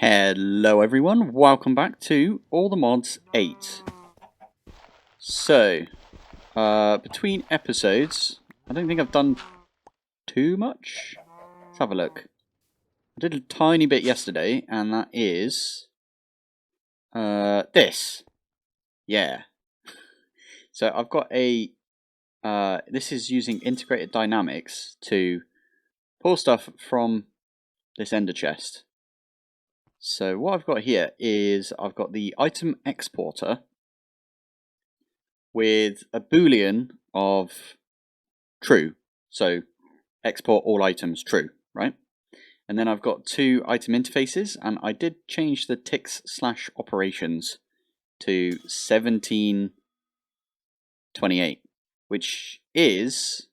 Hello everyone, welcome back to All the Mods 8. So, between episodes, I don't think I've done too much. Let's have a look. I did a tiny bit yesterday, and that is this. Yeah. So I've got a, this is using integrated dynamics to pull stuff from this ender chest. So what I've got here is I've got the item exporter with a boolean of true. So export all items true, right? And then I've got two item interfaces, and I did change the ticks/operations to 1728, which is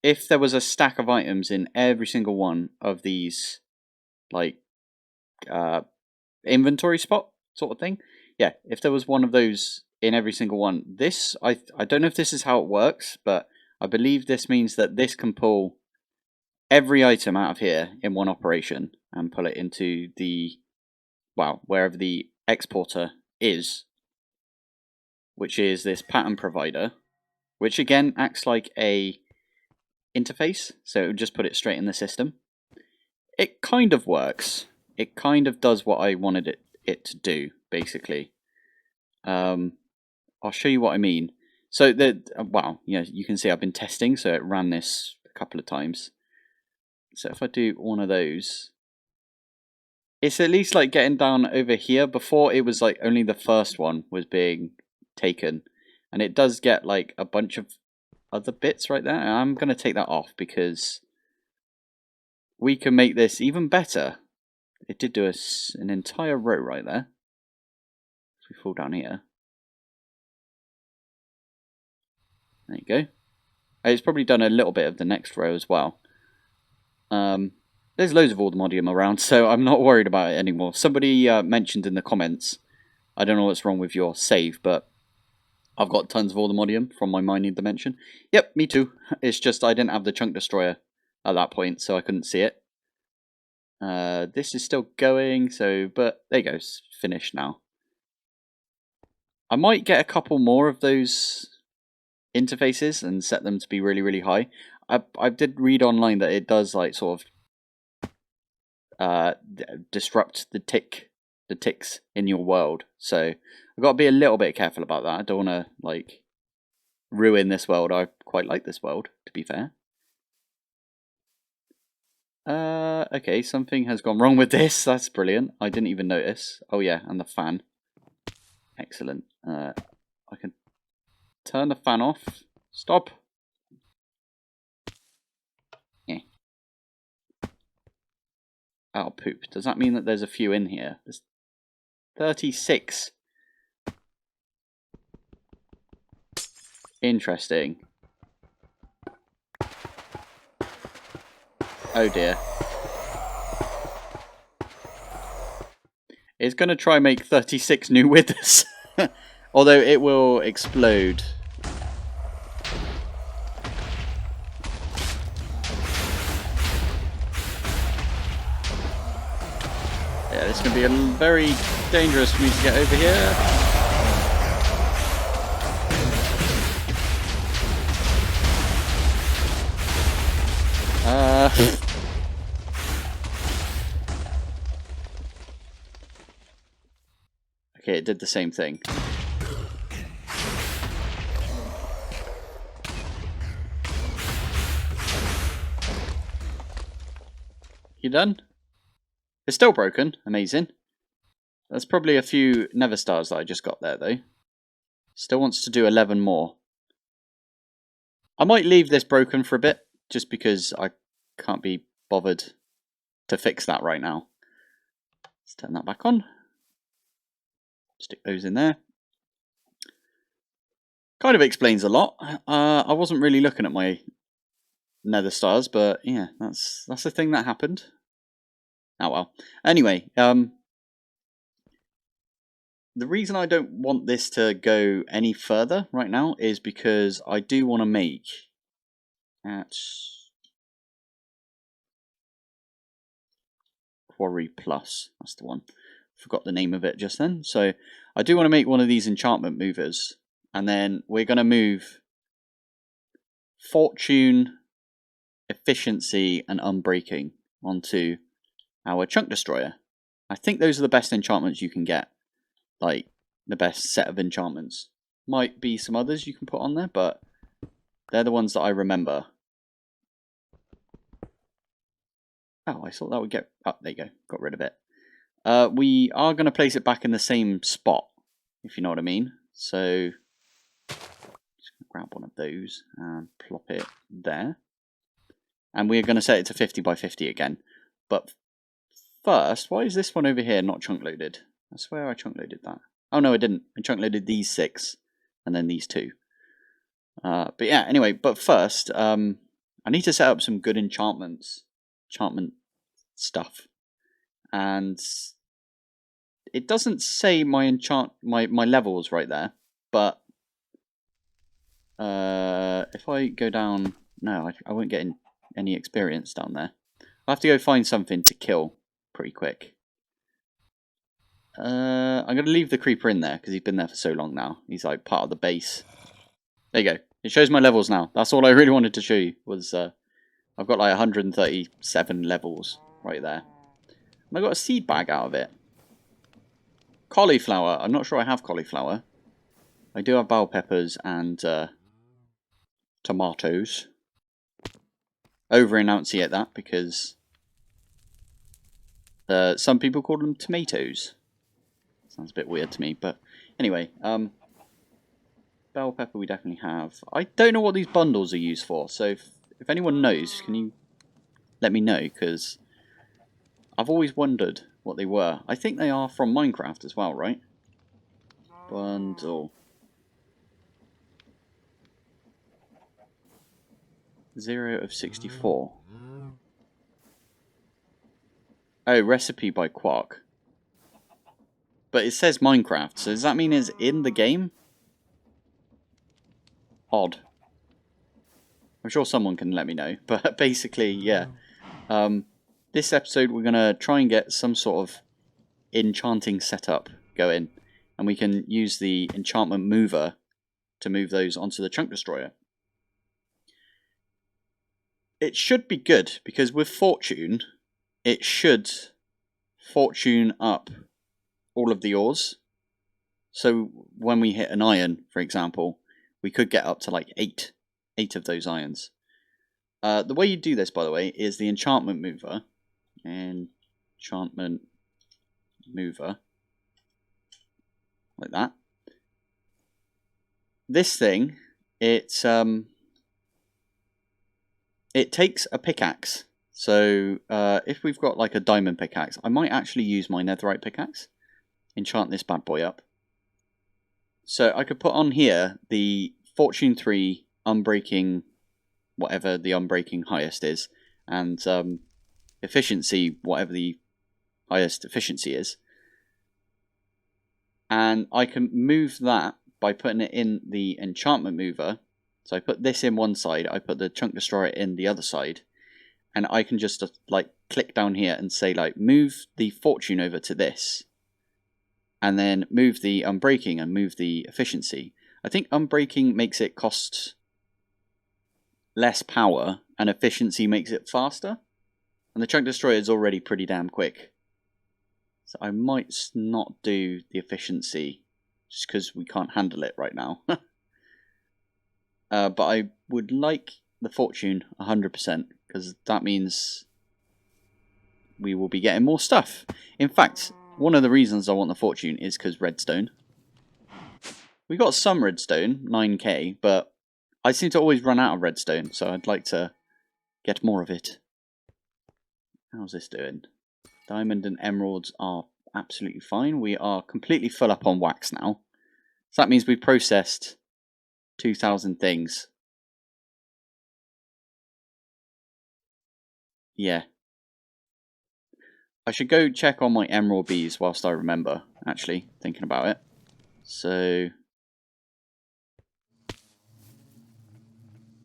if there was a stack of items in every single one of these, like, inventory spot sort of thing. Yeah, if there was one of those in every single one, this, I don't know if this is how it works, but I believe this means that this can pull every item out of here in one operation and pull it into the, well, wherever the exporter is, which is this pattern provider, which again acts like a interface, so it would just put it straight in the system. It kind of works. It kind of does what I wanted it to do, basically. I'll show you what I mean. So wow, yeah, you can see I've been testing, so it ran this a couple of times. So if I do one of those, it's at least like getting down over here. Before it was like only the first one was being taken, and it does get like a bunch of other bits right there. And I'm going to take that off because we can make this even better. It did do an entire row right there. If we fall down here. There you go. It's probably done a little bit of the next row as well. There's loads of Automodium around, so I'm not worried about it anymore. Somebody mentioned in the comments, I don't know what's wrong with your save, but I've got tons of Automodium from my mining dimension. Yep, me too. It's just I didn't have the chunk destroyer at that point, so I couldn't see it. This is still going, so, but there you go, it's finished now. I might get a couple more of those interfaces and set them to be really, really high. I did read online that it does like sort of disrupt the ticks in your world, so I've got to be a little bit careful about that. I don't want to like ruin this world. I quite like this world, to be fair. Okay, something has gone wrong with this. That's brilliant. I didn't even notice. Oh yeah, and the fan. Excellent. I can turn the fan off. Stop. Yeah. Oh, poop. Does that mean that there's a few in here? There's 36. Interesting. Oh dear. It's going to try and make 36 new withers. Although it will explode. Yeah, this is going to be very dangerous for me to get over here. Okay, it did the same thing. You done? It's still broken. Amazing. There's probably a few nether stars that I just got there, though. Still wants to do 11 more. I might leave this broken for a bit, just because I can't be bothered to fix that right now. Let's turn that back on. Stick those in there. Kind of explains a lot. I wasn't really looking at my nether stars, but yeah, that's the thing that happened. Oh well. Anyway, the reason I don't want this to go any further right now is because I do want to make at Quarry Plus. That's the one. Forgot the name of it just then. So I do want to make one of these enchantment movers. And then we're going to move Fortune, Efficiency, and Unbreaking onto our Chunk Destroyer. I think those are the best enchantments you can get. Like, the best set of enchantments. Might be some others you can put on there, but they're the ones that I remember. Oh, I thought that would get... Oh, there you go. Got rid of it. We are going to place it back in the same spot, if you know what I mean. So, just grab one of those and plop it there. And we're going to set it to 50 by 50 again. But first, why is this one over here not chunk loaded? I swear I chunk loaded that. Oh no, I didn't. I chunk loaded these 6 and then these 2. But yeah, anyway, but first, I need to set up some good enchantment stuff. And it doesn't say my my levels right there, but if I go down, no, I won't get any experience down there. I'll have to go find something to kill pretty quick. I'm going to leave the creeper in there because he's been there for so long now. He's like part of the base. There you go. It shows my levels now. That's all I really wanted to show you was I've got like 137 levels right there. And I got a seed bag out of it. Cauliflower. I'm not sure I have cauliflower. I do have bell peppers and tomatoes. Over-enunciate that because some people call them tomatoes. Sounds a bit weird to me, but anyway, bell pepper we definitely have. I don't know what these bundles are used for, so if anyone knows, can you let me know, because I've always wondered what they were. I think they are from Minecraft as well, right? Bundle. 0 of 64. Oh, recipe by Quark. But it says Minecraft, so does that mean it's in the game? Odd. I'm sure someone can let me know, but basically, yeah. This episode we're going to try and get some sort of enchanting setup going, and we can use the enchantment mover to move those onto the Chunk Destroyer. It should be good, because with Fortune, it should Fortune up all of the ores. So when we hit an iron, for example, we could get up to like 8 of those irons. The way you do this, by the way, is the enchantment mover. Enchantment mover. Like that. This thing, it takes a pickaxe. So if we've got like a diamond pickaxe, I might actually use my netherite pickaxe. Enchant this bad boy up. So I could put on here the Fortune 3 Unbreaking, whatever the Unbreaking highest is, and Efficiency, whatever the highest efficiency is. And I can move that by putting it in the enchantment mover. So I put this in one side, I put the Chunk Destroyer in the other side, and I can just like click down here and say like move the Fortune over to this, and then move the Unbreaking and move the Efficiency. I think Unbreaking makes it cost less power, and Efficiency makes it faster. And the Chunk Destroyer is already pretty damn quick. So I might not do the Efficiency, just because we can't handle it right now. But I would like the Fortune 100%, because that means we will be getting more stuff. In fact, one of the reasons I want the Fortune is because redstone. We got some redstone, 9k, but I seem to always run out of redstone, so I'd like to get more of it. How's this doing? Diamond and emeralds are absolutely fine. We are completely full up on wax now. So that means we processed 2,000 things. Yeah. I should go check on my emerald bees whilst I remember, actually, thinking about it. So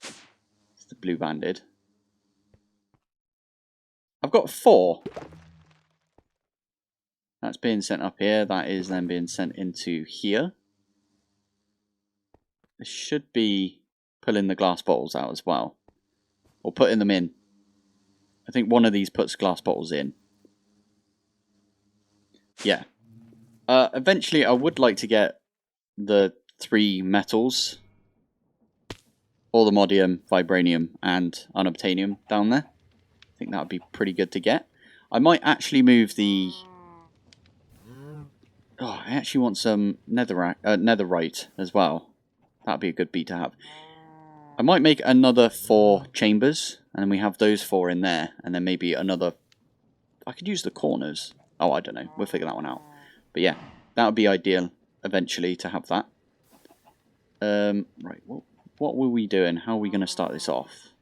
it's the blue banded. I've got 4. That's being sent up here. That is then being sent into here. It should be pulling the glass bottles out as well. Or putting them in. I think one of these puts glass bottles in. Yeah. Eventually, I would like to get the 3 metals. All the moddedium, vibranium, and unobtainium down there. I think that would be pretty good to get. I might actually move the... Oh, I actually want some netherite as well. That would be a good beat to have. I might make another 4 chambers, and then we have those 4 in there, and then maybe another... I could use the corners. Oh, I don't know. We'll figure that one out. But yeah, that would be ideal eventually to have that. Right, what were we doing? How are we going to start this off?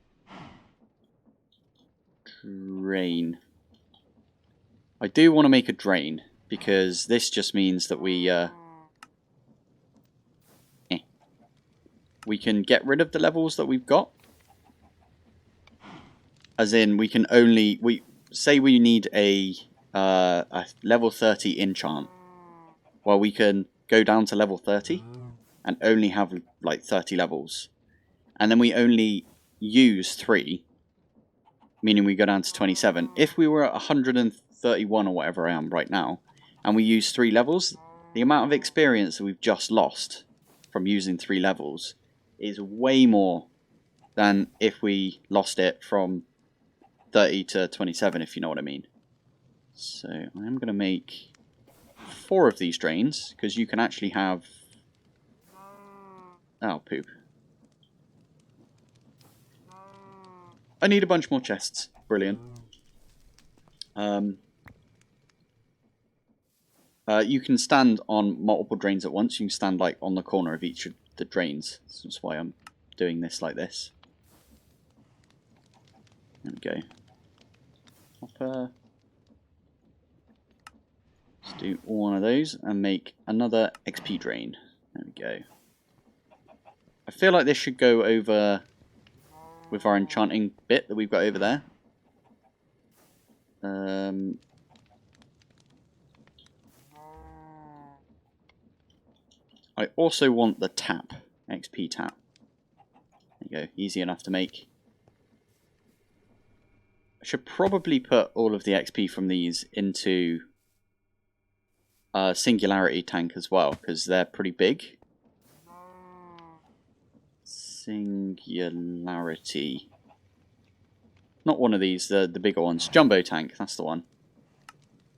Drain. I do want to make a drain, because this just means that we can get rid of the levels that we've got. As in, we can only... say we need a level 30 enchant. Well, we can go down to level 30 and only have like 30 levels. And then we only use 3, meaning we go down to 27. If we were at 131 or whatever I am right now, and we use 3 levels, the amount of experience that we've just lost from using 3 levels is way more than if we lost it from 30 to 27, if you know what I mean. So I am going to make 4 of these drains, because you can actually have... Oh, poop. I need a bunch more chests. Brilliant. You can stand on multiple drains at once. You can stand like on the corner of each of the drains. That's why I'm doing this like this. There we go. Hopper. Let's do one of those and make another XP drain. There we go. I feel like this should go over with our enchanting bit that we've got over there. I also want the tap, XP tap. There you go, easy enough to make. I should probably put all of the XP from these into a singularity tank as well, because they're pretty big. Singularity. Not one of these, the bigger ones. Jumbo tank, that's the one.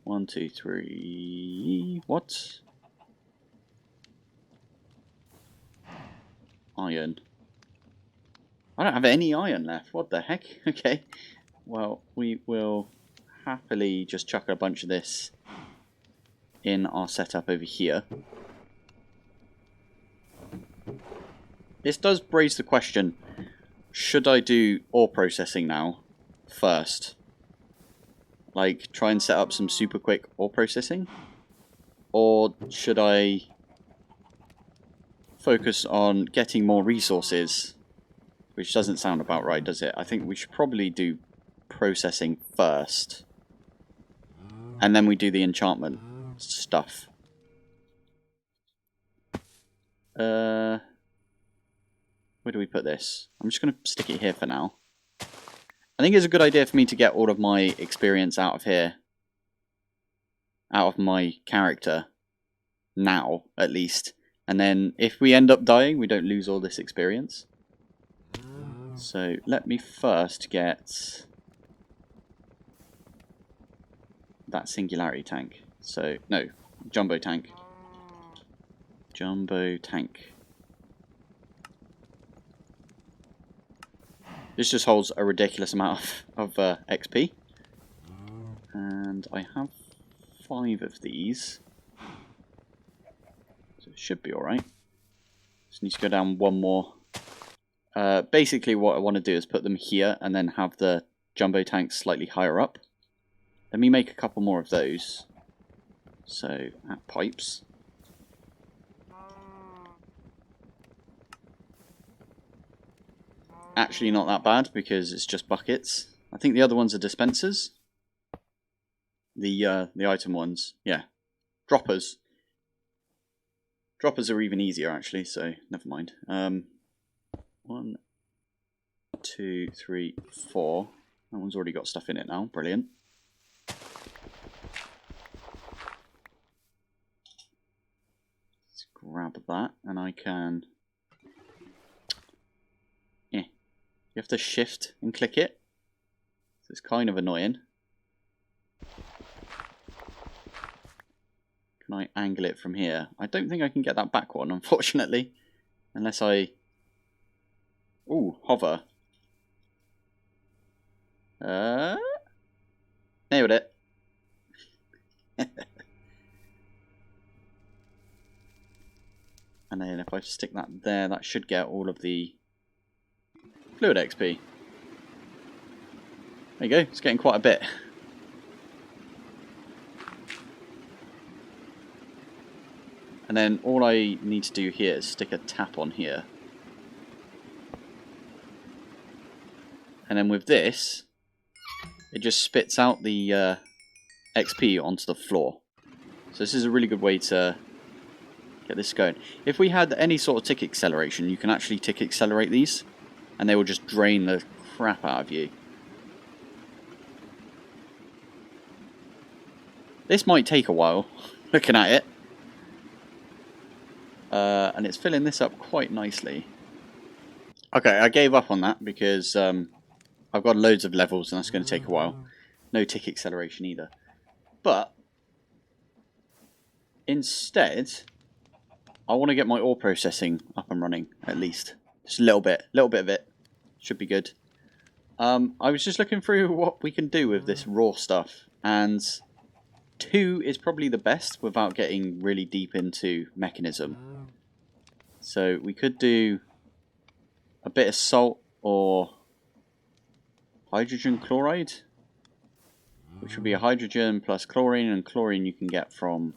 1, 2, 3... What? Iron. I don't have any iron left. What the heck? Okay. Well, we will happily just chuck a bunch of this in our setup over here. This does raise the question, should I do ore processing now first? Like, try and set up some super quick ore processing? Or should I focus on getting more resources? Which doesn't sound about right, does it? I think we should probably do processing first. And then we do the enchantment stuff. Where do we put this? I'm just going to stick it here for now. I think it's a good idea for me to get all of my experience out of here. Out of my character. Now, at least. And then if we end up dying, we don't lose all this experience. So let me first get that singularity tank. So, no, jumbo tank. Jumbo tank. This just holds a ridiculous amount of XP. And I have 5 of these. So it should be alright. Just need to go down one more. Basically what I want to do is put them here and then have the jumbo tanks slightly higher up. Let me make a couple more of those. So, at pipes. Actually not that bad because it's just buckets. I think the other ones are dispensers. The item ones. Yeah, Droppers. Droppers are even easier, actually, so never mind. 1, 2, 3, 4. That one's already got stuff in it now. Brilliant. Let's grab that, and I can... You have to shift and click it. So it's kind of annoying. Can I angle it from here? I don't think I can get that back one, unfortunately. Unless I... Ooh, hover. Nailed it. And then if I stick that there, that should get all of the fluid XP. There you go, it's getting quite a bit. And then all I need to do here is stick a tap on here. And then with this, it just spits out the XP onto the floor. So this is a really good way to get this going. If we had any sort of tick acceleration, you can actually tick accelerate these, and they will just drain the crap out of you. This might take a while, looking at it. And it's filling this up quite nicely. Okay, I gave up on that because I've got loads of levels and that's going to take a while. No tick acceleration either. But instead, I want to get my ore processing up and running, at least. Just a little bit of it. Should be good. I was just looking through what we can do with this raw stuff, and 2 is probably the best without getting really deep into mechanism. So we could do a bit of salt or hydrogen chloride, which would be a hydrogen plus chlorine, and chlorine you can get from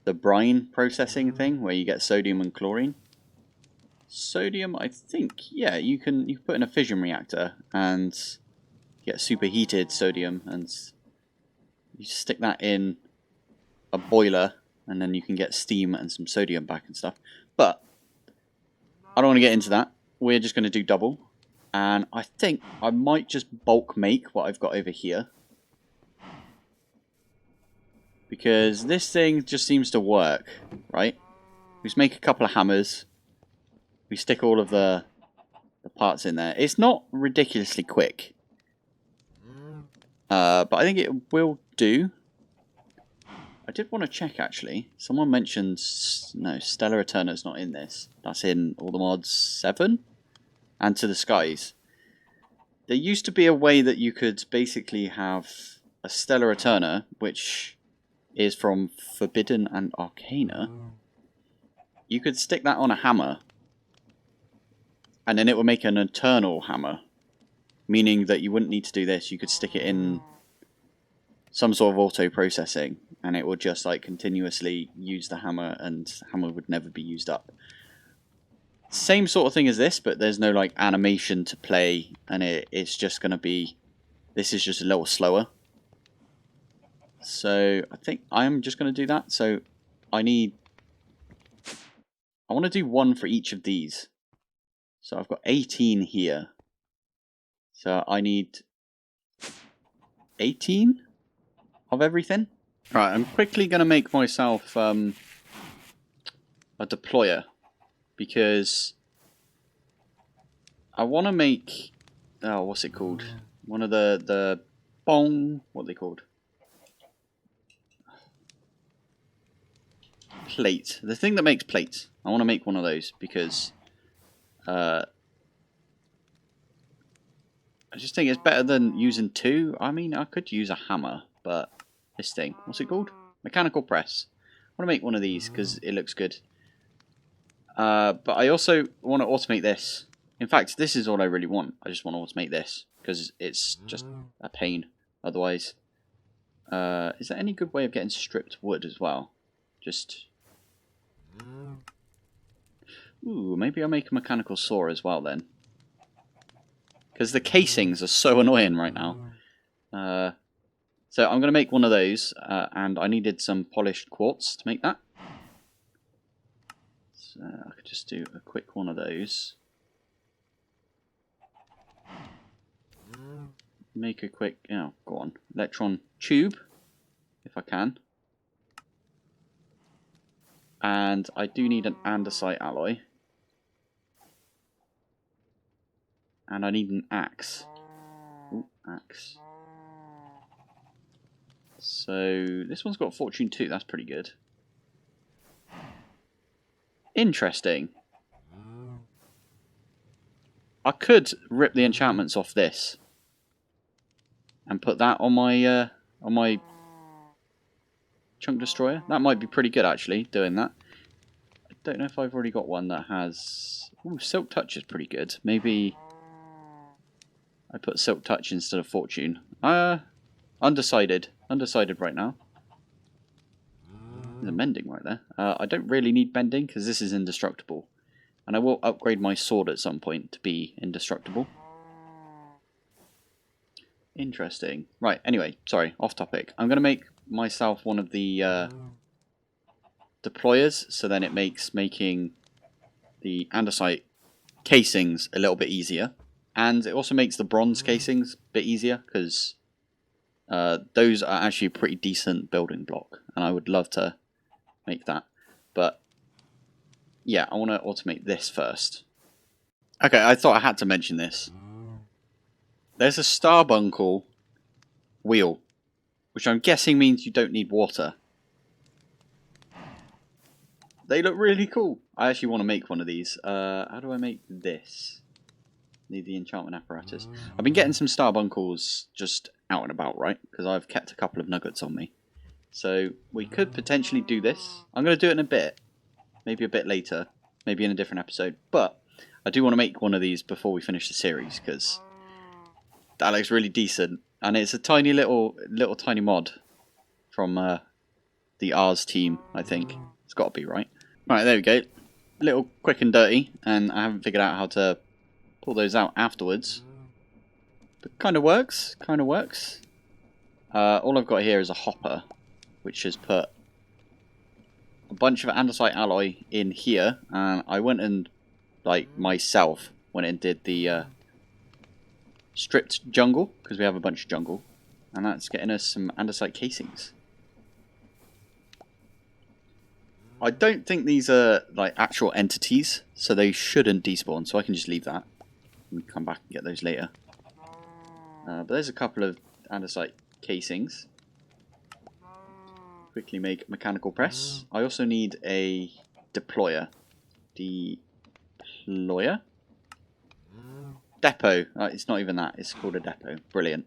the brine processing thing where you get sodium and chlorine. Sodium, I think, yeah, you can put in a fission reactor and get superheated sodium, and you stick that in a boiler and then you can get steam and some sodium back and stuff. But I don't want to get into that. We're just going to do double. And I think I might just bulk make what I've got over here. Because this thing just seems to work, right? We just make a couple of hammers. We stick all of the parts in there. It's not ridiculously quick. But I think it will do. I did want to check, actually. Someone mentioned... No, Stellar Eterna's not in this. That's in all the mods 7. And To the Skies. There used to be a way that you could basically have a Stellar Eterna, which is from Forbidden and Arcana. You could stick that on a hammer, and then it would make an eternal hammer. Meaning that you wouldn't need to do this. You could stick it in some sort of auto-processing, and it would just like continuously use the hammer, and the hammer would never be used up. Same sort of thing as this, but there's no like animation to play, and it's just going to be... This is just a little slower. So I think I'm just going to do that. So I want to do 1 for each of these. So I've got 18 here. So I need 18 of everything. Right, I'm quickly going to make myself a deployer, because I want to make... Oh, what's it called? One of the bong... What are they called? Plate. The thing that makes plates. I want to make one of those because I just think it's better than using 2. I mean, I could use a hammer, but this thing, what's it called? Mechanical press. I want to make one of these because it looks good. But I also want to automate this. In fact, this is all I really want. I just want to automate this because it's just a pain otherwise. Is there any good way of getting stripped wood as well? Just... Ooh, maybe I'll make a mechanical saw as well then. Because the casings are so annoying right now. So So I'm going to make one of those, and I needed some polished quartz to make that. So I could just do a quick one of those. Make a quick, oh, go on, electron tube, if I can. And I do need an andesite alloy. And I need an axe. Ooh, axe. So this one's got fortune 2, that's pretty good. Interesting. I could rip the enchantments off this and put that on my chunk destroyer. That might be pretty good actually, doing that. I don't know if I've already got one that has... Ooh, Silk Touch is pretty good. Maybe I put Silk Touch instead of Fortune. Undecided. Undecided right now. There's a mending right there. I don't really need mending because this is indestructible. And I will upgrade my sword at some point to be indestructible. Interesting. Right, anyway, sorry, off topic. I'm going to make myself one of the deployers, so then it makes making the andesite casings a little bit easier. And it also makes the bronze casings a bit easier, because those are actually a pretty decent building block, and I would love to make that. But yeah, I want to automate this first. Okay, I thought I had to mention this. There's a Starbuncle wheel, which I'm guessing means you don't need water. They look really cool. I actually want to make one of these. How do I make this? Need the enchantment apparatus. I've been getting some Starbuncles just out and about, right? Because I've kept a couple of nuggets on me. So we could potentially do this. I'm going to do it in a bit. Maybe a bit later. Maybe in a different episode. But I do want to make one of these before we finish the series, because that looks really decent. And it's a tiny little tiny mod from the R's team, I think. It's got to be, right? Right, there we go. Little quick and dirty. And I haven't figured out how to pull those out afterwards. But kind of works. Kind of works. All I've got here is a hopper, which has put a bunch of andesite alloy in here. And I went and, like, myself went and did the stripped jungle, because we have a bunch of jungle. And that's getting us some andesite casings. I don't think these are like actual entities, so they shouldn't despawn, so I can just leave that and come back and get those later. But there's a couple of andesite casings. Quickly make mechanical press. I also need a deployer. Deployer? Depot. It's not even that, it's called a depot. Brilliant.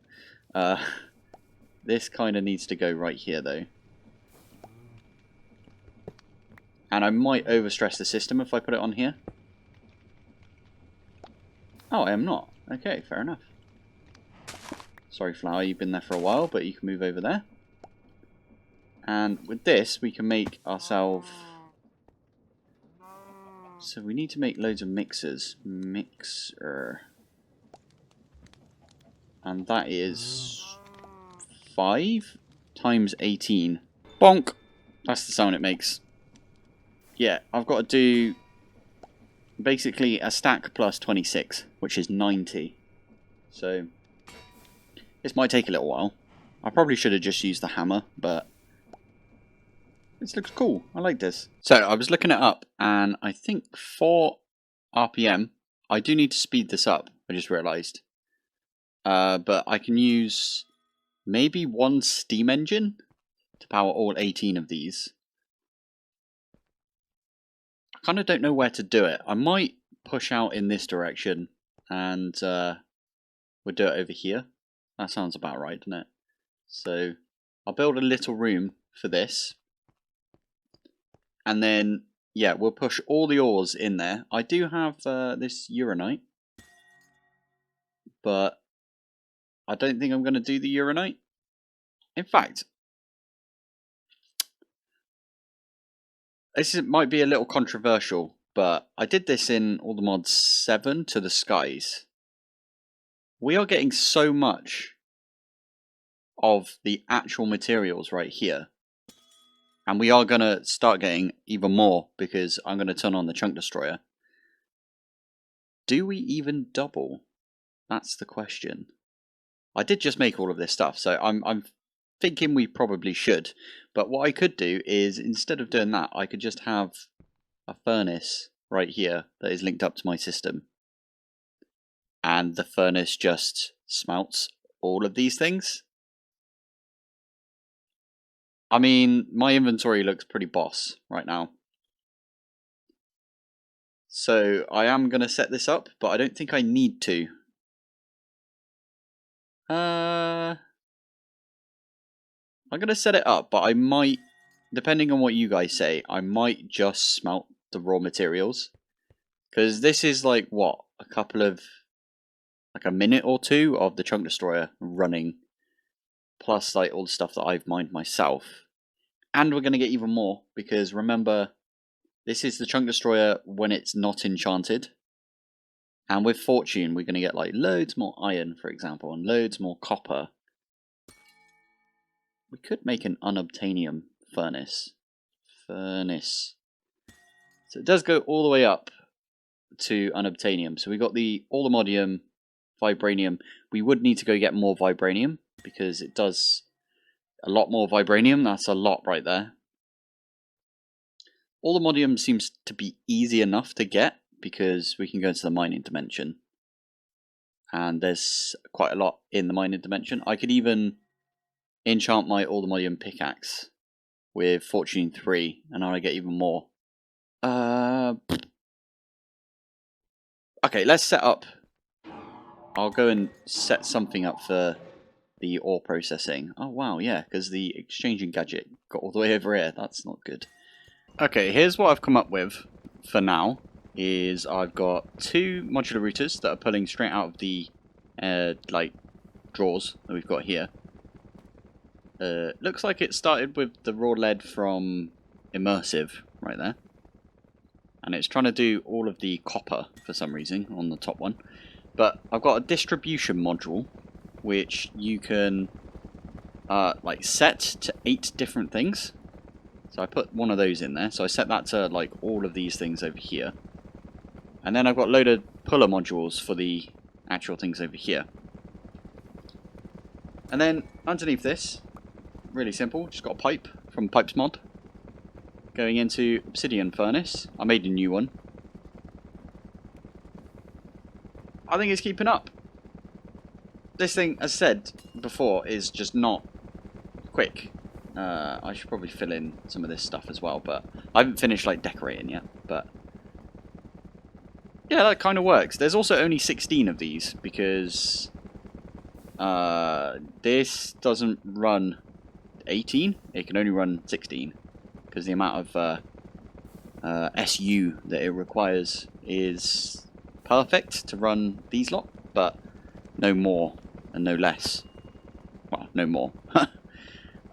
This kind of needs to go right here though. And I might overstress the system if I put it on here. Oh, I am not. Okay, fair enough. Sorry, Flower, you've been there for a while, but you can move over there. And with this, we can make ourselves... So we need to make loads of mixers. Mixer. And that is 5 times 18. Bonk! That's the sound it makes. Yeah, I've got to do basically a stack plus 26, which is 90. So this might take a little while. I probably should have just used the hammer, but this looks cool. I like this. So I was looking it up, and I think for RPM, I do need to speed this up, I just realised. But I can use maybe one steam engine to power all 18 of these. I kind of don't know where to do it. I might push out in this direction and we'll do it over here. That sounds about right, doesn't it? So I'll build a little room for this. And then, yeah, we'll push all the ores in there. I do have this uranite. But I don't think I'm going to do the uranite. In fact, this might be a little controversial, but I did this in all the mods 7 to the skies. We are getting so much of the actual materials right here. And we are going to start getting even more because I'm going to turn on the chunk destroyer. Do we even double? That's the question. I did just make all of this stuff, so I'm thinking we probably should. But what I could do is, instead of doing that, I could just have a furnace right here that is linked up to my system. And the furnace just smelts all of these things. I mean, my inventory looks pretty boss right now. So I am going to set this up, but I don't think I need to. I'm going to set it up, but I might, depending on what you guys say, I might just smelt the raw materials. Because this is like, what, like a minute or two of the chunk destroyer running. Plus like all the stuff that I've mined myself. And we're going to get even more, because remember, this is the chunk destroyer when it's not enchanted. And with fortune, we're going to get like loads more iron, for example, and loads more copper. We could make an unobtainium furnace. So it does go all the way up to unobtainium. So we got the allthemodium, vibranium. We would need to go get more vibranium because it does a lot more vibranium. That's a lot right there. Allthemodium seems to be easy enough to get because we can go into the mining dimension. And there's quite a lot in the mining dimension. I could even enchant my allthemodium pickaxe with fortune 3 and I get even more. Okay, let's set up. I'll go and set something up for the ore processing. Oh wow, yeah, because the exchanging gadget got all the way over here. That's not good. Okay, here's what I've come up with for now. Is I've got 2 modular routers that are pulling straight out of the like drawers that we've got here. Looks like it started with the raw lead from Immersive right there. And it's trying to do all of the copper for some reason on the top one. But I've got a distribution module which you can like set to 8 different things. So I put one of those in there. So I set that to like all of these things over here. And then I've got a load of puller modules for the actual things over here. And then underneath this, really simple, just got a pipe from Pipes mod. Going into obsidian furnace. I made a new one. I think it's keeping up. This thing, as said before, is just not quick. I should probably fill in some of this stuff as well, but I haven't finished like decorating yet. But yeah, that kind of works. There's also only 16 of these because this doesn't run 18. It can only run 16 because the amount of SU that it requires is perfect to run these lot, but no more and no less. Well, no more.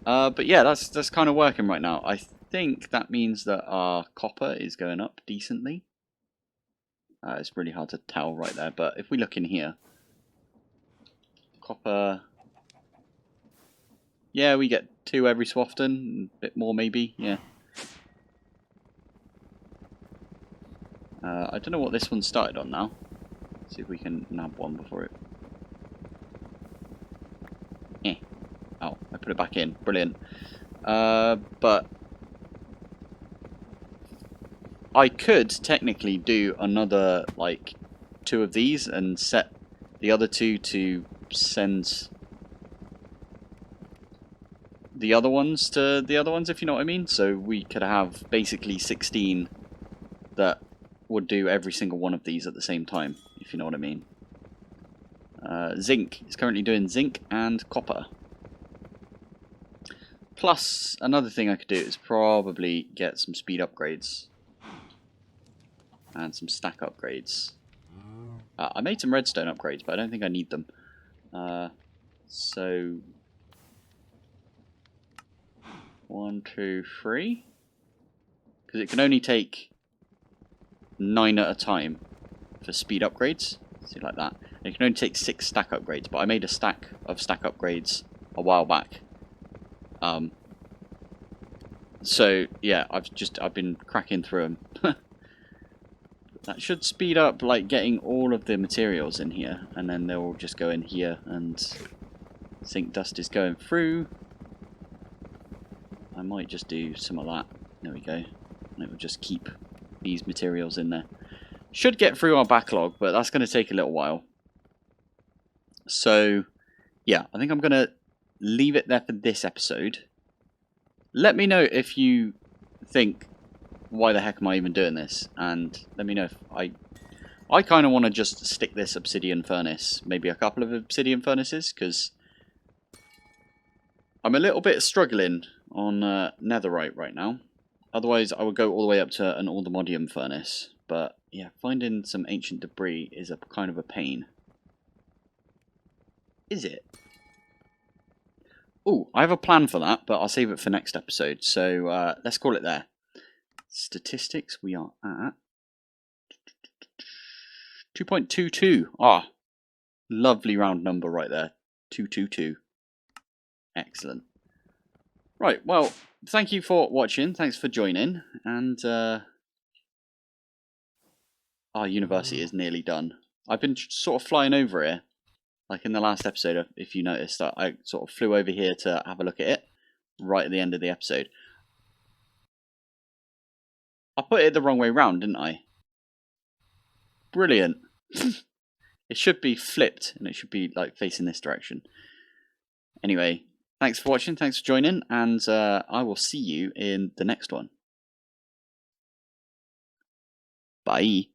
But yeah, that's kind of working right now. I think that means that our copper is going up decently. It's really hard to tell right there, but if we look in here, copper, yeah, we get 2 every so often, a bit more maybe, yeah. I don't know what this one started on now. Let's see if we can nab one before it. Oh, I put it back in. Brilliant. But I could technically do another, like, 2 of these and set the other 2 to send the other ones to the other ones, if you know what I mean. So we could have basically 16 that would do every single one of these at the same time, if you know what I mean. Zinc is currently doing zinc and copper. Plus, another thing I could do is probably get some speed upgrades. And some stack upgrades. I made some redstone upgrades, but I don't think I need them. So 1, 2, 3. Because it can only take 9 at a time for speed upgrades. See, like that. It can only take 6 stack upgrades, but I made a stack of stack upgrades a while back. So yeah, I've been cracking through them. That should speed up like getting all of the materials in here, and then they'll all just go in here, and zinc dust is going through. I might just do some of that. There we go. And it will just keep these materials in there. Should get through our backlog, but that's going to take a little while. So yeah, I think I'm going to leave it there for this episode. Let me know if you think, why the heck am I even doing this? And let me know if I kind of want to just stick this obsidian furnace, maybe a couple of obsidian furnaces, because I'm a little bit struggling on netherite right now. Otherwise, I would go all the way up to an allthemodium furnace. But yeah, finding some ancient debris is a kind of a pain. Is it? Oh, I have a plan for that, but I'll save it for next episode. So let's call it there. Statistics, we are at 2.22. Ah, lovely round number right there. 222. Excellent. Right, well, thank you for watching. Thanks for joining. And our university is nearly done. I've been sort of flying over here. Like in the last episode, if you noticed, that I sort of flew over here to have a look at it right at the end of the episode. I put it the wrong way round, didn't I? Brilliant. It should be flipped, and it should be like facing this direction. Anyway, thanks for watching, thanks for joining, and I will see you in the next one. Bye.